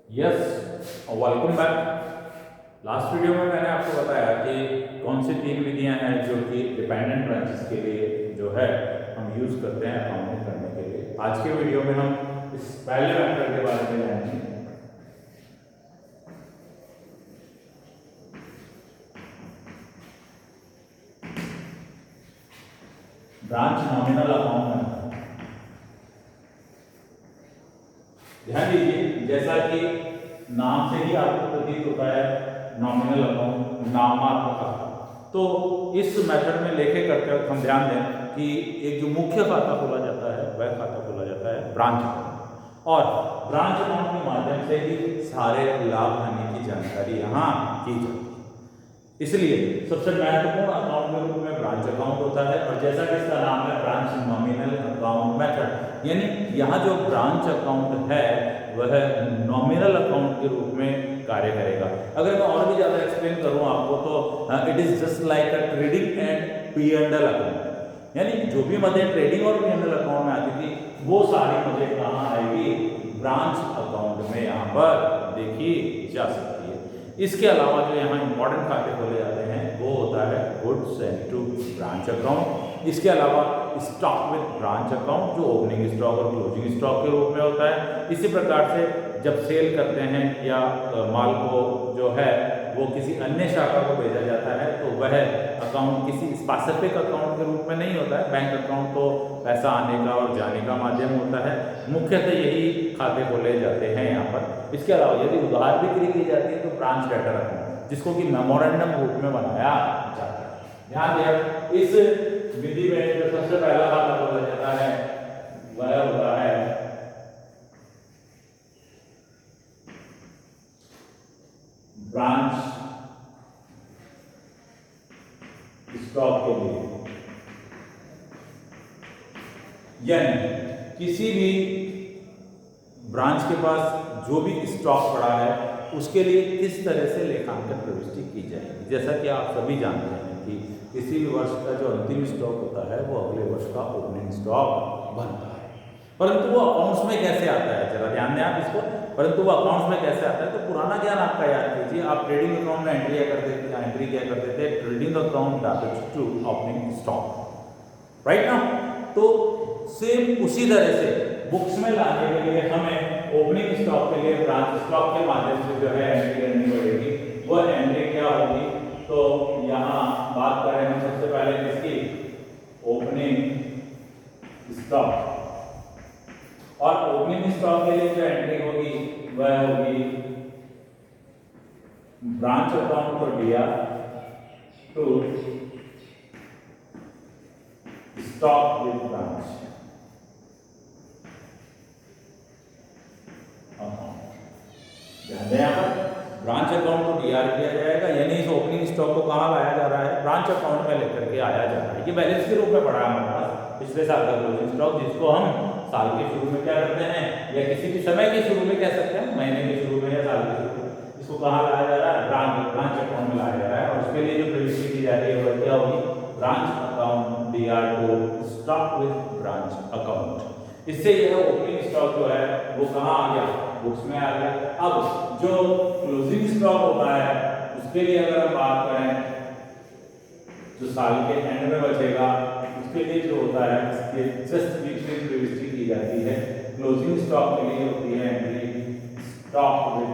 Yes, welcome back. Last video में मैंने आपको बताया कि कौन सी तीन विधियां हैं जो कि डिपेंडेंट ब्रांचेस के लिए जो है हम यूज़ करते हैं अकाउंटिंग करने के लिए। आज के वीडियो में हम इस पहले मेथड के बारे में जानेंगे। ब्रांच नॉमिनल अकाउंट में ध्यान दीजिए, जैसा कि नाम से ही आपको प्रतीत होता है नॉमिनल अकाउंट, नामात्मक खाता। तो इस मेथड में लेखे करते वक्त हम ध्यान दें कि एक जो मुख्य खाता खोला जाता है वह खाता खोला जाता है ब्रांच अकाउंट, और ब्रांच अकाउंट के माध्यम से ही सारे लाभ हानि की जानकारी यहाँ की जाती है। इसलिए सबसे महत्वपूर्ण अकाउंट के रूप में ब्रांच अकाउंट होता है, और जैसा कि इसका नाम है ब्रांच नॉमिनल अकाउंट मेथड, यानी यहाँ जो ब्रांच अकाउंट है वह नॉमिनल अकाउंट के रूप में कार्य करेगा। अगर मैं और भी ज़्यादा एक्सप्लेन करूँ आपको तो it is just like a trading and P and L account, यानी जो भी मदद ट्रेडिंग और पी एंड एल अकाउंट में आती थी वो सारी मदद कहाँ आएगी, ब्रांच अकाउंट में यहाँ पर देखी जा सकती है। इसके अलावा जो यहाँ इंपॉर्टेंट खाते खोले जाते हैं वो होता है goods and to branch account. इसके अलावा स्टॉक विद ब्रांच अकाउंट जो ओपनिंग स्टॉक और क्लोजिंग स्टॉक के रूप में होता है। इसी प्रकार से जब सेल करते हैं या माल को जो है वो किसी अन्य शाखा को भेजा जाता है तो वह अकाउंट किसी स्पेसिफिक अकाउंट के रूप में नहीं होता है। बैंक अकाउंट तो पैसा आने का और जाने का माध्यम होता है, मुख्यतः यही खाते खोले जाते हैं यहाँ पर। इसके अलावा यदि उधार बिक्री की जाती है तो ब्रांच डेटर अकाउंट, जिसको कि मेमोरेंडम रूप में बनाया जाता है। ध्यान दें, इस विधि में जो सबसे पहला खाता खोला जाता है वह होता है ब्रांच स्टॉक के लिए, यानी किसी भी ब्रांच के पास जो भी स्टॉक पड़ा है उसके लिए किस तरह से लेखांकन प्रविष्टि की जाएगी। जैसा कि आप सभी जानते हैं कि किसी भी वर्ष का जो अंतिम स्टॉक होता है वो अगले वर्ष का ओपनिंग स्टॉक बनता है, परंतु वो अकाउंट्स में कैसे आता है, जरा ध्यान दें आप इसको। परंतु वो अकाउंट्स में कैसे आता है तो पुराना ज्ञान आपका याद कीजिए। आप ट्रेडिंग अकाउंट में एंट्री क्या करते थे, trading account debit to opening stock, right ना। तो सेम उसी तरह से बुक्स में लाने के लिए हमें ओपनिंग स्टॉक के लिए ब्रांच स्टॉक के माध्यम से जो है एंट्री करनी पड़ेगी। वह एंट्री क्या होगी, तो यहाँ बात करें हम सबसे पहले किसकी, ओपनिंग स्टॉक, और ओपनिंग स्टॉक के लिए जो एंट्री होगी वह होगी ब्रांच अकाउंट को दिया to stock with branch branch account को डीआर किया जाएगा, यानी इस ओपनिंग स्टॉक को कहाँ लाया जा रहा है, ब्रांच अकाउंट में लेकर के आया जा रहा है। ये बैलेंस के रूप में पड़ा है हमारे पास पिछले साल का क्लोजिंग स्टॉक, जिसको हम साल के शुरू में क्या करते हैं या किसी भी समय के शुरू में कह सकते हैं, महीने के शुरू में या साल के शुरू में, इसको कहाँ लाया जा रहा है, ब्रांच अकाउंट में लाया जा रहा है। और उसके लिए जो प्रविष्टि की जा रही है वह क्या होगी, branch account DR to stock with branch account. इससे यह ओपनिंग स्टॉक जो है वो कहाँ आ गया, बुक्स में आ गया। अब जो क्लोजिंग स्टॉक होता है उसके लिए अगर हम बात करें जो साल के एंड में बचेगा उसके लिए जो होता है इसके जस्ट बीच में प्रविष्टि की जाती है। क्लोजिंग स्टॉक के लिए होती है entry stock with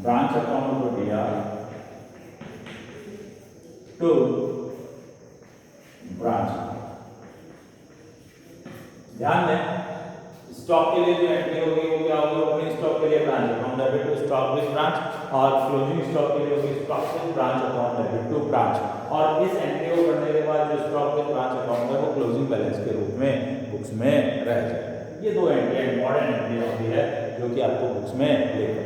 branch account को दिया टू ब्रांच। ध्यान दें, स्टॉक के लिए जो एंट्री होगी वो क्या होगी, ओपनिंग स्टॉक के लिए branch account debit to stock with branch, और क्लोजिंग स्टॉक के लिए होगी stock with branch account debit to branch. और इस एंट्री को करने के बाद जो स्टॉक विद ब्रांच अकाउंट है वो क्लोजिंग बैलेंस के रूप में बुक्स में रह जाएगा। ये दो एंट्री इंपॉर्टेंट एंट्री होती है जो कि आपको बुक्स में लेकर,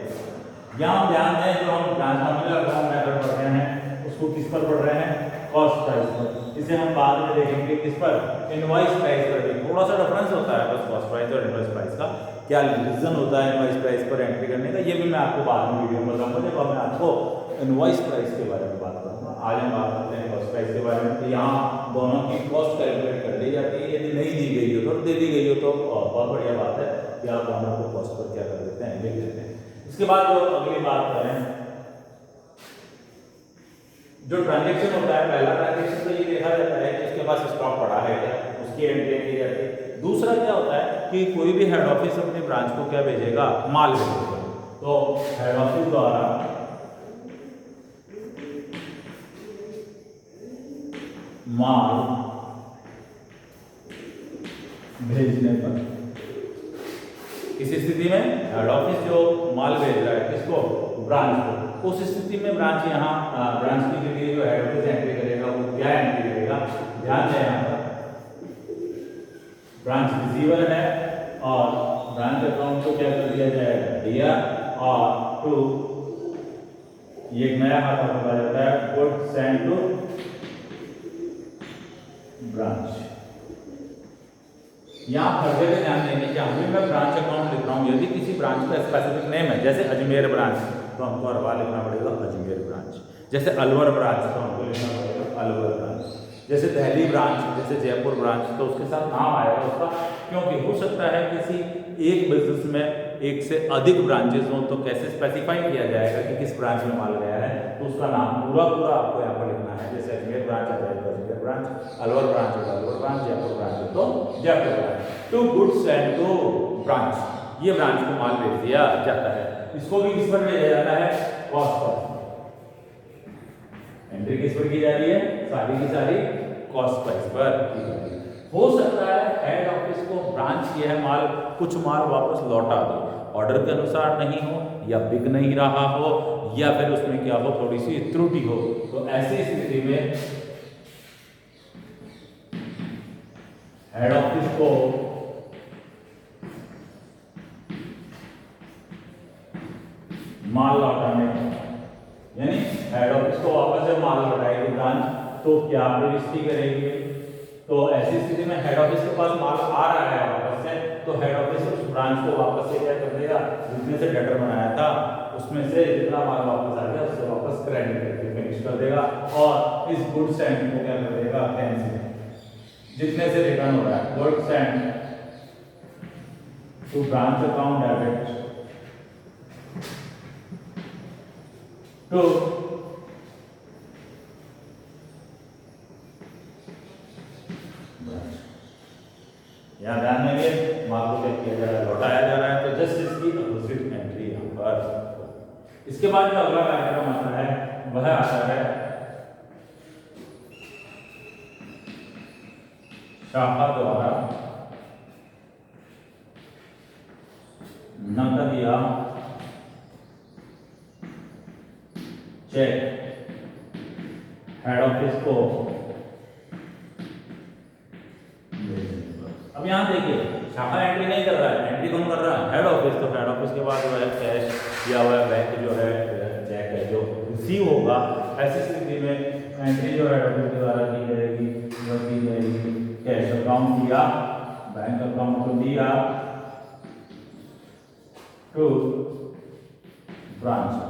यहाँ ध्यान दें जो हम ब्रांच नॉमिनल अकाउंट मेथड पढ़ रहे हैं उसको किस पर पढ़ रहे हैं, कॉस्ट प्राइस पर। इसे हम बाद में देखेंगे किस पर, इनवॉइस प्राइस पर। थोड़ा सा डिफरेंस होता है बस कॉस्ट प्राइस और इनवॉइस प्राइस का, क्या रीजन होता है इनवॉइस प्राइस पर एंट्री करने का, ये भी मैं आपको बाद में वीडियो में बताऊंगा जब मैं आपको इनवॉइस प्राइस के बारे में बात करूंगा। आज हम बात करते हैं कॉस्ट प्राइस के बारे में। तो यहाँ दोनों की कॉस्ट कैलकुलेट कर ली जाती है, यदि नहीं दी गई हो तो दे दी गई हो तो बहुत बढ़िया बात है कि आप दोनों को कॉस्ट पर क्या कर देते हैं, लिख देते हैं। इसके बाद जो अगली बात करें, जो ट्रांजेक्शन होता है, पहला ट्रांजेक्शन तो ये देखा जाता है कि इसके पास स्टॉक पड़ा है क्या, उसकी एंट्री की जाती है। दूसरा क्या होता है कि कोई भी हेड ऑफिस अपनी ब्रांच को क्या भेजेगा, माल भेजेगा। तो हेड ऑफिस द्वारा माल भेजने पर, इस स्थिति में हेड ऑफिस जो माल भेज रहा है किसको, ब्रांच को, उस स्थिति में ब्रांच यहाँ ब्रांच के लिए जो हेड ऑफिस एंट्री करेगा वो क्या एंट्री करेगा, ध्यान दें यहाँ पर ब्रांच रिसीवर है और ब्रांच अकाउंट को क्या कर दिया जाएगा, दिया, और टू ये एक नया खाता खोला जाता है, गुड सेंड टू ब्रांच। यहाँ हर जगह ध्यान देंगे कि अभी मैं ब्रांच अकाउंट लिख रहा हूँ, यदि किसी ब्रांच का स्पेसिफिक नेम है, जैसे अजमेर ब्रांच तो हमको हर बार लिखना पड़ेगा अजमेर ब्रांच, जैसे अलवर ब्रांच तो हमको लिखना पड़ेगा अलवर ब्रांच, जैसे दिल्ली ब्रांच, जैसे जयपुर ब्रांच, तो उसके साथ नाम आएगा उसका, क्योंकि हो सकता है किसी एक बिजनेस में एक से अधिक ब्रांचेस हों, तो कैसे स्पेसिफाई किया जाएगा कि किस ब्रांच में माल गया है, तो उसका नाम पूरा आपको यहाँ पर लिखना है। जैसे अजमेर ब्रांच है तो अजमेर ब्रांच, अलवर ब्रांच है तो अलवर ब्रांच, जयपुर ब्रांच है तो Jaipur branch. To goods and to branch, ये ब्रांच को माल भेज दिया जाता है। इसको भी किस पर भेजा जाता है, कॉस्ट पर। एंट्री किस पर की जा रही है, सारी की सारी कॉस्ट प्राइस पर की जा रही है। हो सकता है हेड ऑफिस को ब्रांच यह माल, कुछ माल वापस लौटा दे, ऑर्डर के अनुसार नहीं हो, या बिक नहीं रहा हो, या फिर उसमें क्या हो, थोड़ी सी त्रुटि हो। तो ऐसी स्थिति में हेड ऑफिस को माल लौटाने, यानी हेड ऑफिस को वापस जब माल लौटाएगी ब्रांच, तो क्या प्रविष्टि करेगी। तो ऐसी स्थिति में हेड ऑफिस के पास माल आ रहा है वापस से, तो हेड ऑफिस उस ब्रांच को वापस से क्या कर देगा, जितने से डेटर बनाया था उसमें से जितना माल वापस आ गया उससे वापस क्रेडिट करके फिनिश कर देगा, और इस गुड्स एंड को क्या कर देगा, कैंसिल, जितने से रिटर्न हो रहा है goods and to branch account debit to यहाँ ध्यान देंगे माल को क्या किया जा रहा है, लौटाया जा रहा है। तो जस्ट इसकी अपोजिट एंट्री यहाँ पर। इसके बाद जो अगला कार्यक्रम आता है वह आता है शाखा द्वारा नकद या चेक हेड ऑफिस को। अब यहाँ देखिए शाखा एंट्री नहीं कर रहा है, एंट्री कौन कर रहा है, हेड ऑफिस। तो हेड ऑफिस के बाद जो है कैश या वह बैंक जो है चेक है जो रिसीव होगा, ऐसी स्थिति में एंट्री जो हेड ऑफिस के द्वारा की जाएगी वह की जाएगी कैश अकाउंट दिया, बैंक अकाउंट को दिया, टू ब्रांच।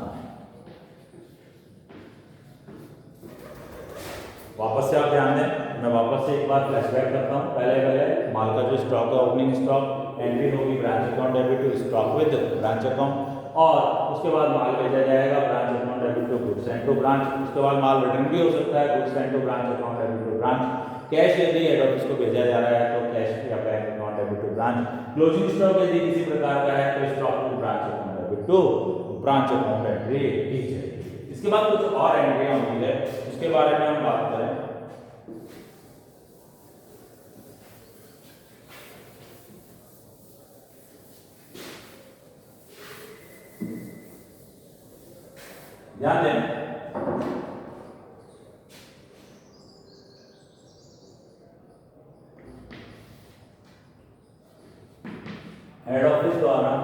वापस से आप ध्यान दें, मैं वापस से एक बार फ्लैशबैक करता हूँ। पहले माल का जो स्टॉक है, ओपनिंग स्टॉक, एंट्री होगी branch account debit to stock with branch account, और उसके बाद माल भेजा जाएगा branch account debit to goods and to branch. उसके बाद माल रिटर्न भी हो सकता है goods and to branch account debit to branch. Cash यदि हेड ऑफिस को भेजा जा रहा है तो कैश या bank account debit to branch. Closing stock यदि किसी प्रकार का है तो stock to branch account debit to branch account entry की जाएगी। इसके बाद कुछ और एंट्रियां होती है, उसके बारे में हम बात करें। ध्यान दें, हेड ऑफिस द्वारा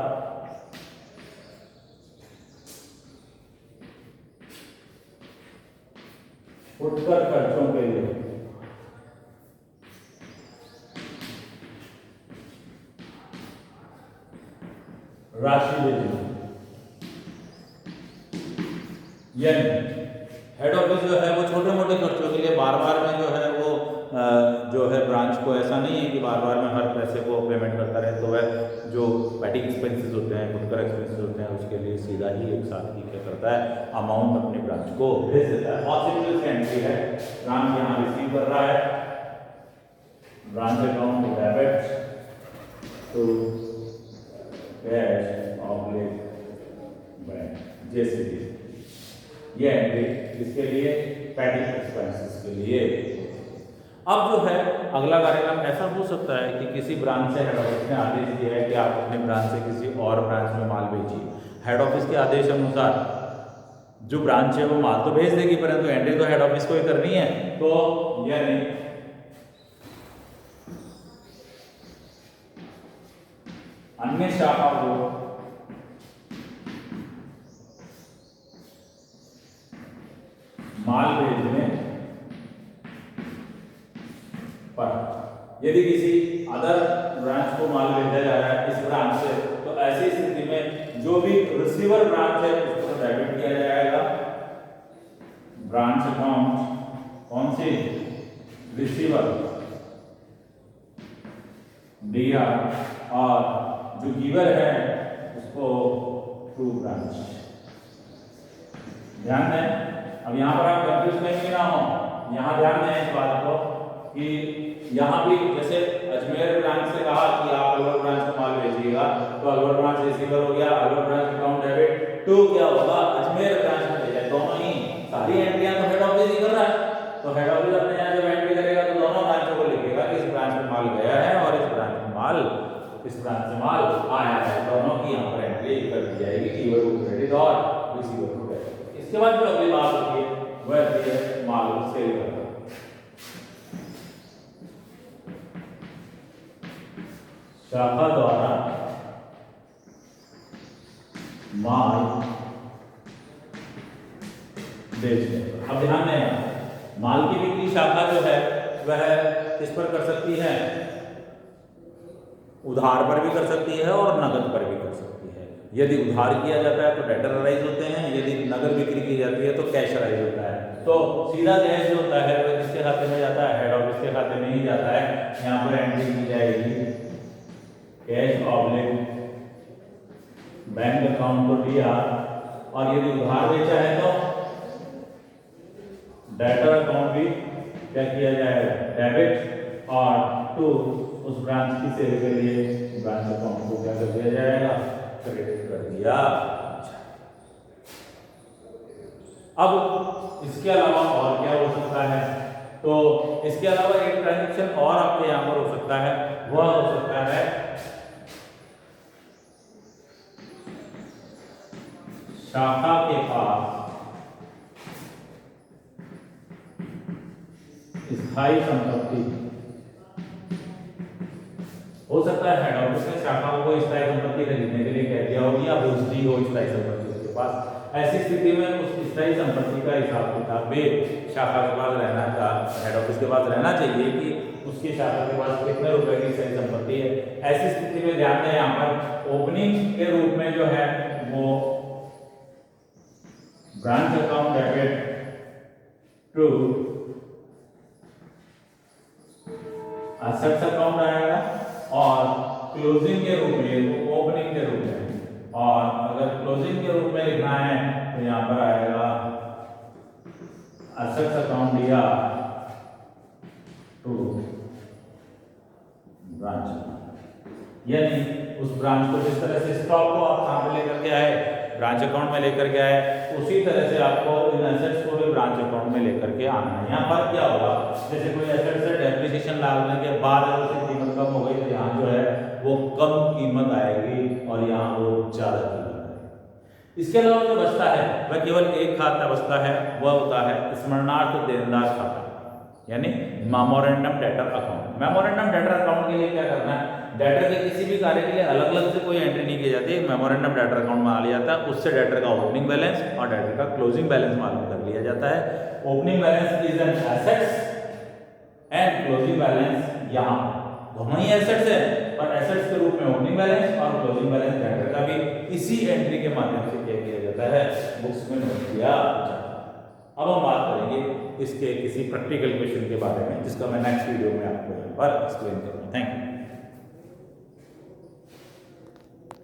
फुटकर खर्चों के लिए राशि भेजनी, यानी हेड ऑफिस जो है वो छोटे मोटे खर्चों के लिए बार बार में जो है वो जो है ब्रांच को ऐसा नहीं है कि बार बार में हर पैसे को पेमेंट करता रहे, तो वह जो पेटिंग एक्सपेंसेस होते हैं, फुटकर एक्सपेंसेस होते हैं, उसके लिए सीधा ही एक साथ ही क्या करता है, अमाउंट अपनी ब्रांच को भेज देता है। पॉसिबल एंट्री है, ब्रांच यहाँ रिसीव कर रहा है, branch account debit to cash oblique bank, जैसे ये एंट्री इसके लिए पेटिंग एक्सपेंसेस के लिए। अब जो है अगला कार्यक्रम ऐसा हो सकता है कि किसी ब्रांच से हेड ऑफिस ने आदेश दिया है कि आप अपने ब्रांच से किसी और ब्रांच में माल भेजिए। हेड ऑफिस के आदेश अनुसार जो ब्रांच है वो माल तो भेज देगी, परंतु एंट्री तो हेड ऑफिस को ही करनी है। तो यानी अन्य शाखा को माल भेजने पर, यदि किसी अदर ब्रांच को माल भेजा जा रहा है इस ब्रांच से, तो ऐसी स्थिति में जो भी रिसीवर ब्रांच है उसको डेबिट किया जाएगा। ब्रांच अकाउंट कौन सी, रिसीवर दिया, और जो गिवर है उसको टू ब्रांच। ध्यान दें, अब यहाँ पर आप कंफ्यूज नहीं ना हो, यहाँ ध्यान दें इस बात को कि यहाँ भी जैसे अजमेर ब्रांच से कहा कि आप अलवर ब्रांच को माल भेजिएगा, तो अलवर ब्रांच रिसीवर हो गया, Alwar branch account debit to क्या होगा, अजमेर ब्रांच में भेजा। दोनों ही सारी एंट्रियां तो हेड ऑफिस ही कर रहा है, तो हेड ऑफिस अपने यहाँ जब एंट्री करेगा तो दोनों ब्रांचों को लिखेगा कि इस ब्रांच में माल गया है और इस ब्रांच में माल आया है। दोनों की यहाँ पर एंट्री कर दी जाएगी, गिवर को क्रेडिट और रिसीवर को डेबिट। इसके बाद जो अगली बात होती है वह है माल को सेल करना। शाखा द्वारा माल बेचने। अब ध्यान दें, माल की बिक्री शाखा जो है वह किस पर कर सकती है, उधार पर भी कर सकती है और नगद पर भी कर सकती है। यदि उधार किया जाता है तो डेटर राइज होते हैं, यदि नगद बिक्री की जाती है तो कैश राइज होता है। तो सीधा कैश जो होता है वह किसके खाते में जाता है, हेड ऑफिस के खाते में ही जाता है। यहाँ पर एंट्री की जाएगी कैश ऑब्लिक बैंक अकाउंट को दिया, और यदि उधार बेचा है तो डेटर अकाउंट भी क्या किया जाएगा, डेबिट, और टू उस ब्रांच की सेल के लिए ब्रांच अकाउंट को क्या कर दिया जाएगा, क्रेडिट कर दिया। अब इसके अलावा और क्या हो सकता है, तो इसके अलावा एक ट्रांजैक्शन और आपके यहां पर हो सकता है, वह हो सकता है शाखा के पास स्थायी संपत्ति। हो सकता है हेड ऑफिस ने शाखा को स्थायी संपत्ति खरीदने के लिए कह दिया हो या बेच दी हो स्थायी संपत्ति उसके पास। ऐसी स्थिति में उस स्थायी संपत्ति का हिसाब किताब भी शाखा के पास रहना का, हेड ऑफिस के पास रहना चाहिए कि उसकी शाखा के पास कितने रुपए की स्थायी संपत्ति है। ऐसी स्थिति में ध्यान दें, यहाँ पर ओपनिंग के रूप में जो है वो branch account debit to assets account आएगा, और क्लोजिंग के रूप में, ओपनिंग के रूप में, और अगर क्लोजिंग के रूप में लिखना है तो यहां पर आएगा असेट्स अकाउंट दिया टू ब्रांच। यानी उस ब्रांच को जिस तरह से स्टॉक को आप कहां पे लेकर के आए, ब्रांच अकाउंट में लेकर के आए, उसी तरह से आपको इन एसेट्स को भी ब्रांच अकाउंट में लेकर के आना है। यहाँ पर क्या होगा, जैसे कोई एसेट्स है डेप्रिसिएशन लागने के बाद अगर उसकी कीमत कम हो गई तो यहाँ जो है वो कम कीमत आएगी और यहाँ वो ज्यादा कीमत आएगी। इसके अलावा जो बचता है वह केवल एक खाता बचता है, वह होता है स्मरणार्थ देनदार खाता, यानी memorandum debtor account. Memorandum debtor account के लिए क्या करना है, डेटर के किसी भी कार्य के लिए अलग अलग से कोई एंट्री नहीं की जाती है, मेमोरेंडम डेटर अकाउंट बना लिया जाता है। उससे डेटर का ओपनिंग बैलेंस और डेटर का क्लोजिंग बैलेंस मालूम कर लिया जाता है। Opening balance is an assets and closing balance, यहाँ दोनों ही एसेट्स है, और एसेट्स के रूप में ओपनिंग बैलेंस और क्लोजिंग बैलेंस डेटर का भी इसी एंट्री के माध्यम से क्या किया जाता है, बुक्स में नोट किया जाता है। अब हम बात करेंगे इसके किसी प्रैक्टिकल क्वेश्चन के बारे में, जिसका मैं नेक्स्ट वीडियो में आपको एक बार एक्सप्लेन करूँगा। Thank you.